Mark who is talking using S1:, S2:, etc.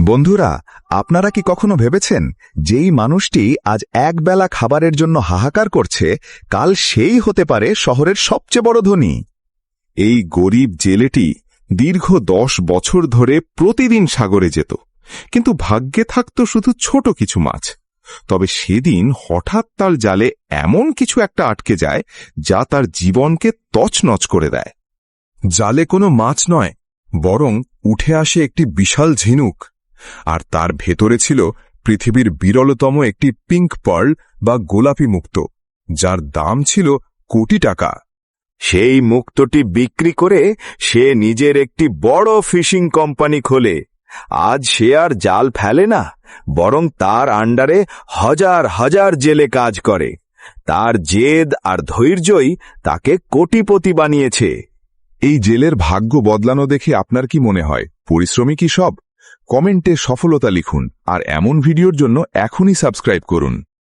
S1: বন্ধুরা, আপনারা কি কখনো ভেবেছেন যেই মানুষটি আজ একবেলা খাবারের জন্য হাহাকার করছে, কাল সেই হতে পারে শহরের সবচেয়ে বড় ধনী?
S2: এই গরিব জেলেটি দীর্ঘ 10 বছর ধরে প্রতিদিন সাগরে যেত, কিন্তু ভাগ্যে থাকত শুধু ছোট কিছু মাছ। তবে সেদিন হঠাৎ তার জালে এমন কিছু একটা আটকে যায় যা তার জীবনকে তছনছ করে দেয়। জালে কোনো মাছ নয়, বরং উঠে আসে একটি বিশাল ঝিনুক, আর তার ভেতরে ছিল পৃথিবীর বিরলতম একটি পিঙ্ক পার্ল বা গোলাপি মুক্তো, যার দাম ছিল কোটি টাকা।
S3: সেই মুক্তটি বিক্রি করে সে নিজের একটি বড় ফিশিং কোম্পানি খোলে। আজ সে আর জাল ফেলে না, বরং তার আন্ডারে হাজার হাজার জেলে কাজ করে। তার জেদ আর ধৈর্যই তাকে কোটিপতি বানিয়েছে।
S2: এই জেলের ভাগ্য বদলানো দেখে আপনার কি মনে হয়? পরিশ্রমী কি সব? কমেন্টে সফলতা লিখুন, আর এমন ভিডিওর জন্য এখনই সাবস্ক্রাইব করুন।